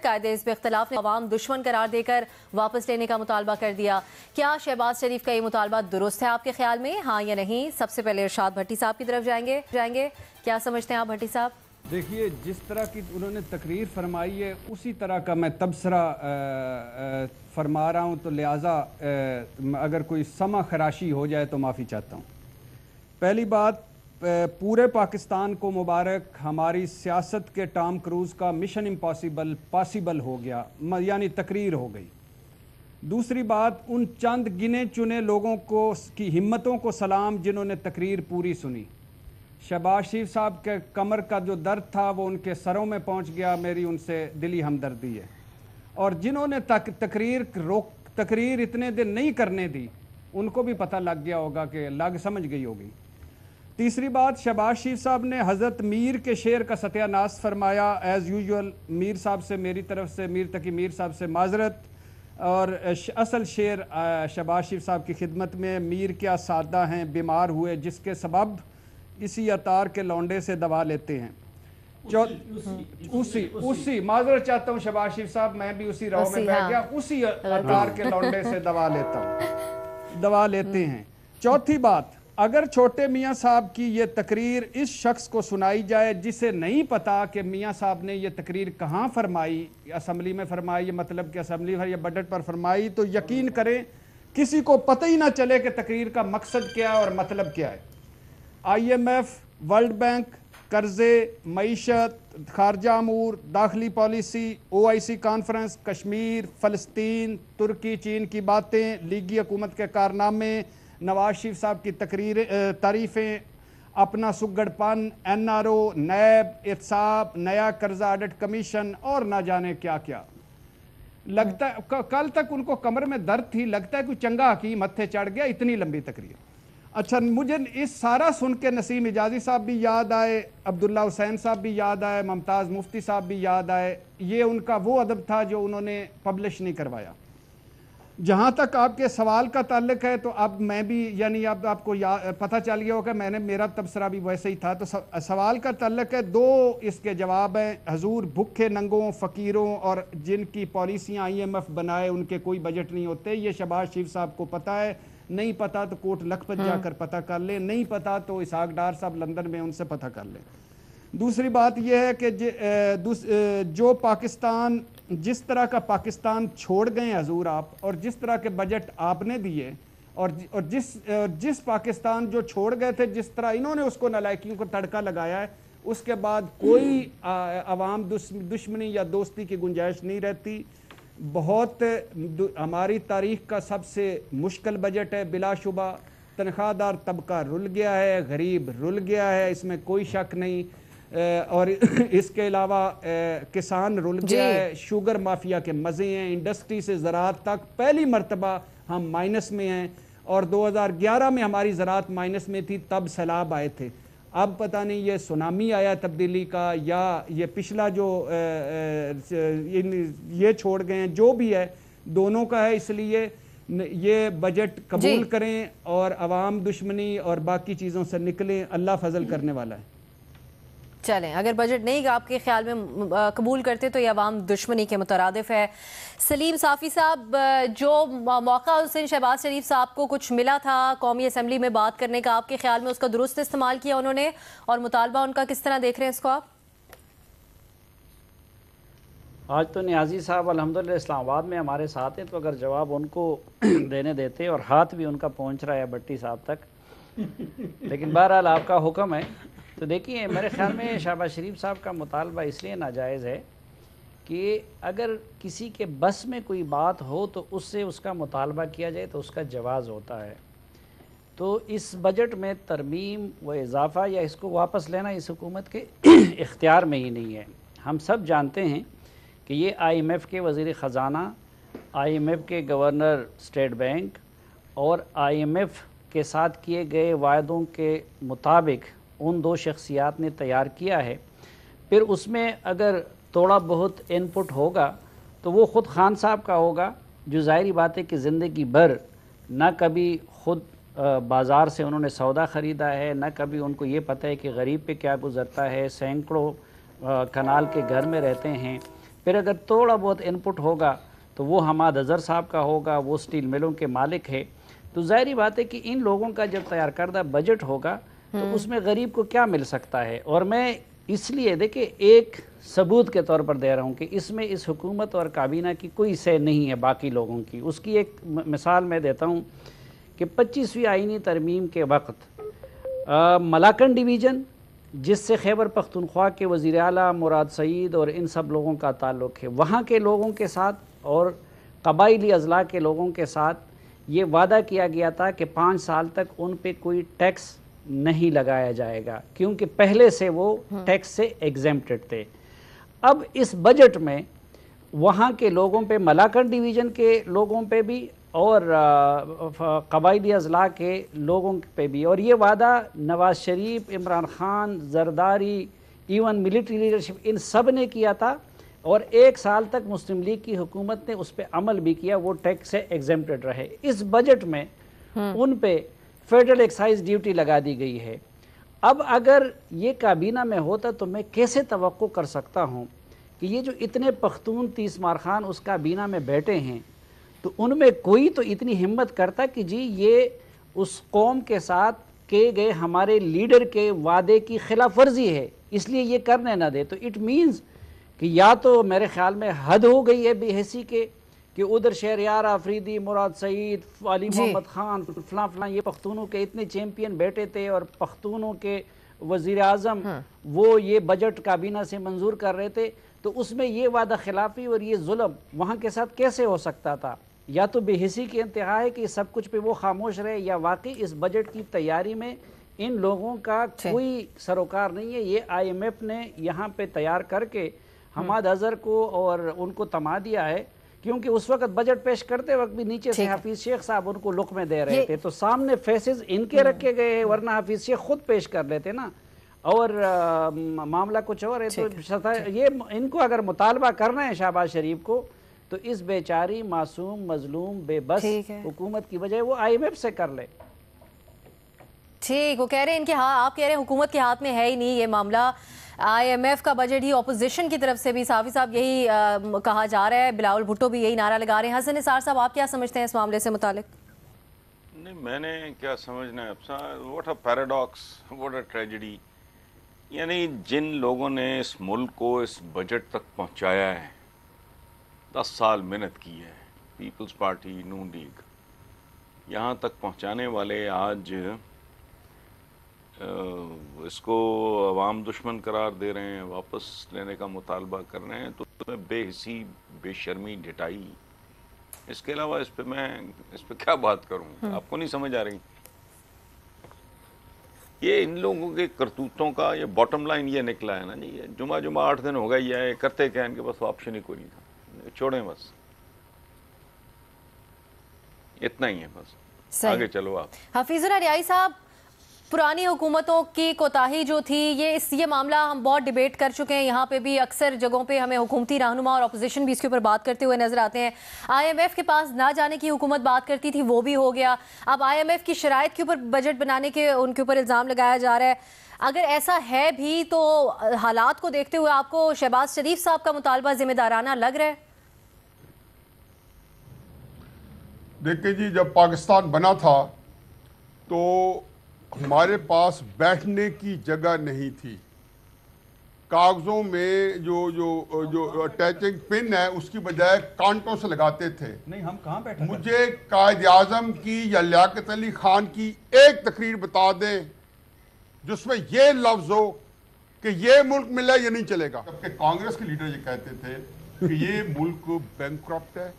قائد حزب اختلاف نے عوام دشمن قرار دے کر واپس لینے کا مطالبہ کر دیا. کیا شہباز شریف کا یہ مطالبہ درست ہے آپ کے خیال میں؟ ہاں یا نہیں؟ سب سے پہلے ارشاد بھٹی صاحب کی طرف جائیں گے. کیا سمجھتے ہیں آپ بھٹی صاحب؟ دیکھیے، جس طرح کی انہوں نے تقریر فرمائی ہے اسی طرح کا میں تبصرہ فرما رہا ہوں، تو لہٰذا اگر کوئی سمع خراشی ہو جائے تو معافی چاہتا ہوں. پہلی بات، پورے پاکستان کو مبارک، ہماری سیاست کے ٹام کروز کا مشن امپاسبل پاسبل ہو گیا، یعنی تقریر ہو گئی. دوسری بات، ان چند گنے چنے لوگوں کی ہمتوں کو سلام جنہوں نے تقریر پوری سنی. شہباز شریف صاحب کے کمر کا جو درد تھا وہ ان کے سروں میں پہنچ گیا، میری ان سے دلی ہمدردی ہے. اور جنہوں نے تقریر اتنے دن نہیں کرنے دی ان کو بھی پتہ لگ گیا ہوگا کہ سمجھ گئی ہوگی. تیسری بات، شہباز شریف صاحب نے حضرت میر کے شعر کا ستیہ ناز فرمایا. ایز یوزول میر صاحب سے میری طرف سے، میر تقی میر صاحب سے معذرت. اور اصل شعر شہباز شریف صاحب کی خدمت میں، میر کیا سادہ ہیں بیمار ہوئے جس کے سبب اسی عطار کے لونڈے سے دوا لیتے ہیں. اسی معذرت چاہتا ہوں شہباز شریف صاحب، میں بھی اسی راہ میں بیٹھ گیا، اسی عطار کے لونڈے سے دوا لیتے ہیں. چوتھی بات، اگر چھوٹے میاں صاحب کی یہ تقریر اس شخص کو سنائی جائے جسے نہیں پتا کہ میاں صاحب نے یہ تقریر کہاں فرمائی، اسمبلی میں فرمائی، یہ مطلب کہ اسمبلی یا بجٹ پر فرمائی، تو یقین کریں کسی کو پتہ ہی نہ چلے کہ تقریر کا مقصد کیا ہے اور مطلب کیا ہے. I M F, world bank, قرضے، معیشت، خارجہ امور، داخلی پالیسی، OIC کانفرنس، کشمیر، فلسطین، ترکی، چین کی باتیں، لیگی حکومت کے کارنامے، نواز شریف صاحب کی تعریفیں، اپنا سگڑ پن، NRO، نیب، احتساب، نیا قرضہ آڈٹ کمیشن اور نہ جانے کیا کیا. لگتا ہے کل تک ان کو کمر میں درد تھی، لگتا ہے کوئی چنگا حکیم متھے چڑھ گیا، اتنی لمبی تقریر. اچھا، مجھے اس سارا سن کے نسیم حجازی صاحب بھی یاد آئے، عبداللہ حسین صاحب بھی یاد آئے، ممتاز مفتی صاحب بھی یاد آئے. یہ ان کا وہ ادب تھا جو انہوں نے پبلش نہیں کروایا. جہاں تک آپ کے سوال کا تعلق ہے تو اب میں بھی، یعنی اب آپ کو پتہ چل گیا ہوگا میرا تبصرہ بھی ویسے ہی تھا. تو سوال کا تعلق ہے، دو اس کے جواب ہیں. حضور، بھوکے ننگوں، فقیروں اور جن کی پالیسیاں IMF بنائے ان کے کوئی بجٹ نہیں ہوتے. یہ شہباز شریف صاحب کو پتہ ہے. نہیں پتا تو کوٹ لکھپت جا کر پتہ کر لیں، نہیں پتا تو اسحاق ڈار صاحب لندن میں ان سے پتہ کر لیں. دوسری بات یہ ہے کہ جو پاکستان، جس طرح کا پاکستان چھوڑ گئے حضور آپ، اور جس طرح کے بجٹ آپ نے دیے، اور جس پاکستان جو چھوڑ گئے تھے، جس طرح انہوں نے اس کو نالائکیوں کو تڑکا لگایا ہے، اس کے بعد کوئی عوام دشمنی یا دوستی کی گنجائش نہیں رہتی. بہت ہماری تاریخ کا سب سے مشکل بجٹ ہے بلا شبہ. تنخواہ دار طبقہ رل گیا ہے، غریب رل گیا ہے، اس میں کوئی شک نہیں. اور اس کے علاوہ کسان رل گیا ہے. شوگر مافیا کے مزے ہیں، انڈسٹری سے زراعت تک پہلی مرتبہ ہم مائنس میں ہیں. اور 2011 میں ہماری زراعت مائنس میں تھی، تب سیلاب آئے تھے. اب پتہ نہیں یہ سونامی آیا تبدیلی کا یا یہ پچھلا جو یہ چھوڑ گئے ہیں، جو بھی ہے دونوں کا ہے. اس لیے یہ بجٹ قبول کریں اور عوام دشمنی اور باقی چیزوں سے نکلیں. اللہ فضل کرنے والا ہے. چلیں، اگر بجٹ نہیں آپ کے خیال میں قبول کرتے تو یہ عوام دشمنی کے مترادف ہے. سلیم صافی صاحب، جو موقع حسین شہباز شریف صاحب کو کچھ ملا تھا قومی اسمبلی میں بات کرنے کا، آپ کے خیال میں اس کا درست استعمال کیا انہوں نے، اور مطالبہ ان کا کس طرح دیکھ رہے ہیں اس کو آپ؟ آج تو نیازی صاحب الحمدللہ اسلام آباد میں ہمارے ساتھ ہیں، تو اگر جواب ان کو دینے دیتے، اور ہاتھ بھی ان کا پہنچ رہا ہے بھٹی صاحب تک، لیکن بہرحال آپ کا حکم ہے. تو دیکھیے، میرے خیال میں شہباز شریف صاحب کا مطالبہ اس لیے ناجائز ہے کہ اگر کسی کے بس میں کوئی بات ہو تو اس سے اس کا مطالبہ کیا جائے تو اس کا جواز ہوتا ہے. تو اس بجٹ میں ترمیم و اضافہ یا اس کو واپس لینا اس حکومت کے اختیار میں ہی نہیں ہے. ہم سب جانتے ہیں کہ یہ IMF کے وزیر خزانہ، IMF کے گورنر اسٹیٹ بینک اور IMF کے ساتھ کیے گئے وعدوں کے مطابق ان دو شخصیات نے تیار کیا ہے. پھر اس میں اگر تھوڑا بہت ان پٹ ہوگا تو وہ خود خان صاحب کا ہوگا، جو ظاہری بات ہے کہ زندگی بھر نہ کبھی خود بازار سے انہوں نے سودا خریدا ہے، نہ کبھی ان کو یہ پتہ ہے کہ غریب پہ کیا گزرتا ہے. سینکڑوں کنال کے گھر میں رہتے ہیں، پھر اگر تھوڑا بہت انپٹ ہوگا تو وہ حماد اظہر صاحب کا ہوگا، وہ سٹیل ملوں کے مالک ہے. تو ظاہری بات ہے کہ ان لوگوں کا جب تیار کردہ بجٹ ہوگا تو اس میں غریب کو کیا مل سکتا ہے. اور میں اس لیے دیکھیں ایک ثبوت کے طور پر دے رہا ہوں کہ اس میں اس حکومت اور کابینہ کی کوئی سے نہیں ہے باقی لوگوں کی. اس کی ایک مثال میں دیتا ہوں کہ 25ویں آئینی ترمیم کے وقت ملاکنڈ ڈویژن جس سے خیبر پختونخوا کے وزیر اعلیٰ مراد سعید اور ان سب لوگوں کا تعلق ہے، وہاں کے لوگوں کے ساتھ اور قبائلی اضلاع کے لوگوں کے ساتھ یہ وعدہ کیا گیا تھا کہ 5 سال تک ان پہ کوئی ٹیکس نہیں لگایا جائے گا کیونکہ پہلے سے وہ ٹیکس سے ایگزیمپٹڈ تھے. اب اس بجٹ میں وہاں کے لوگوں پہ، ملاکنڈ ڈویژن کے لوگوں پہ بھی اور قبائلی اضلاع کے لوگوں پہ بھی، اور یہ وعدہ Nawaz Sharif, Imran Khan, Zardari, even military leadership ان سب نے کیا تھا، اور 1 سال تک مسلم لیگ کی حکومت نے اس پہ عمل بھی کیا، وہ ٹیکس سے ایگزیمپٹڈ رہے. اس بجٹ میں ان پہ فیڈرل ایکسائز ڈیوٹی لگا دی گئی ہے. اب اگر یہ کابینہ میں ہوتا تو میں کیسے توقع کر سکتا ہوں کہ یہ جو اتنے پختون 30 مارخان اس کابینہ میں بیٹھے ہیں تو ان میں کوئی تو اتنی ہمت کرتا کہ جی یہ اس قوم کے ساتھ کیے گئے ہمارے لیڈر کے وعدے کی خلاف ورزی ہے اس لیے یہ کرنے نہ دے. تو اٹ مینز کہ یا تو میرے خیال میں حد ہو گئی ہے بے حسی کے کہ ادھر شہریار آفریدی، مراد سعید، علی محمد خان، فلاں فلاں یہ پختونوں کے اتنے چیمپئن بیٹھے تھے اور پختونوں کے وزیر اعظم وہ یہ بجٹ کابینہ سے منظور کر رہے تھے، تو اس میں یہ وعدہ خلافی اور یہ ظلم وہاں کے ساتھ کیسے ہو سکتا تھا؟ یا تو بے حسی کی انتہا ہے کہ سب کچھ پہ وہ خاموش رہے، یا واقعی اس بجٹ کی تیاری میں ان لوگوں کا کوئی سروکار نہیں ہے. یہ IMF نے یہاں پہ تیار کر کے حماد اظہر کو اور ان کو تما دیا ہے، کیونکہ اس وقت بجٹ پیش کرتے وقت بھی نیچے سے حفیظ شیخ صاحب ان کو لقمے دے رہے تھے، تو سامنے فیسز ان کے رکھے گئے، ورنہ حفیظ شیخ خود پیش کر لیتے نا، اور معاملہ کچھ اور ہے. تو یہ ان کو اگر مطالبہ کرنا ہے شہباز شریف کو تو اس بیچاری معصوم مظلوم بے بس حکومت کی بجائے وہ IMF سے کر لے. ٹھیک، وہ کہہ رہے ہیں ان کے آپ کہہ رہے ہیں حکومت کے ہاتھ میں ہے ہی نہیں یہ معاملہ، IMF کا بجٹ ہی اپوزیشن کی طرف سے بھی صافی صاحب یہی کہا جا رہا ہے، بلاول بھٹو بھی یہی نعرہ لگا رہے ہیں. حسن نثار صاحب آپ کیا سمجھتے ہیں اس معاملے سے متعلق؟ نہیں، میں نے کیا سمجھنا ہے، what a paradox, what a tragedy. یعنی جن لوگوں نے اس ملک کو اس بجٹ تک پہنچایا ہے، 10 سال محنت کی ہے، پیپلز پارٹی، نون لیگ، یہاں تک پہنچانے والے آج اس کو عوام دشمن قرار دے رہے ہیں، واپس لینے کا مطالبہ کر رہے ہیں، تو بے حسی، بے شرمی، ڈھٹائی، اس کے علاوہ اس پہ کیا بات کروں؟ آپ کو نہیں سمجھ آ رہی؟ یہ ان لوگوں کے کرتوتوں کا یہ باٹم لائن یہ نکلا ہے نا جی. جمعہ 8 دن ہو گئے، یہ کرتے کیا ان کے بس آپشن ہی کوئی نہیں تھا، چھوڑیں بس اتنا ہی ہے، بس آگے چلو. آپ حفیظ اللہ ریائی صاحب، پرانی حکومتوں کی کوتاہی جو تھی، یہ معاملہ ہم بہت ڈیبیٹ کر چکے ہیں یہاں پہ بھی، اکثر جگہوں پہ ہمیں حکومتی رہنما اور اپوزیشن بھی اس کے اوپر بات کرتے ہوئے نظر آتے ہیں. IMF کے پاس نہ جانے کی حکومت بات کرتی تھی، وہ بھی ہو گیا. اب IMF کی شرائط کے اوپر بجٹ بنانے کے ان کے اوپر الزام لگایا جا رہا ہے. اگر ایسا ہے بھی تو حالات کو دیکھتے ہوئے آپ کو شہباز شریف صاحب کا مطالبہ ذمہ دارانہ لگ رہا ہے؟ دیکھیں جی، جب پاکستان بنا تھا تو ہمارے پاس بیٹھنے کی جگہ نہیں تھی. کاغذوں میں جو اٹیچنگ پن ہے اس کی بجائے کانٹوں سے لگاتے تھے. نہیں، ہم کہاں بیٹھے؟ مجھے قائد اعظم کی یا لیاقت علی خان کی ایک تقریر بتا دیں جس میں یہ لفظ ہو کہ یہ ملک ملے یا نہیں چلے گا. جبکہ کانگریس کے لیڈر یہ کہتے تھے کہ یہ ملک بینکرپٹ ہے،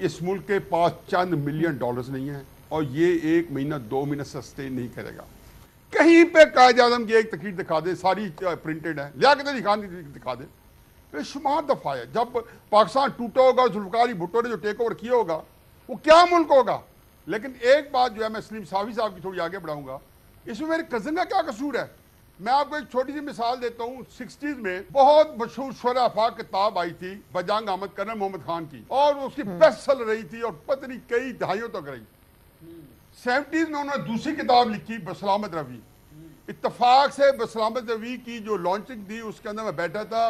اس ملک کے پاس چند $1 ملین نہیں ہیں اور یہ 1 مہینہ 2 مہینہ سسٹین نہیں کرے گا. کہیں پہ قائد اعظم کی ایک تقریر دکھا دے، ساری پرنٹڈ ہے، لیاقت علی خان کی دکھا دے. پھر شمار دفعہ ہے جب پاکستان ٹوٹا ہوگا، ذوالفقار علی بھٹو نے جو ٹیک اوور کیا ہوگا وہ کیا ملک ہوگا. لیکن ایک بات جو ہے، میں سلیم صافی صاحب کی تھوڑی آگے بڑھاؤں گا، اس میں میرے کزن کا کیا قصور ہے. میں آپ کو ایک چھوٹی سی مثال دیتا ہوں. 60s میں بہت مشہور شعراء افاق کتاب آئی تھی بجانگ آمد کرنل محمد خان کی، اور اس کی بیسٹ سیلر رہی تھی اور پتہ نہیں کئی دہائیوں تک رہی. 70s میں انہوں نے دوسری کتاب لکھی بسلامت روی. اتفاق سے بسلامت روی کی جو لانچنگ تھی اس کے اندر میں بیٹھا تھا،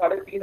3.5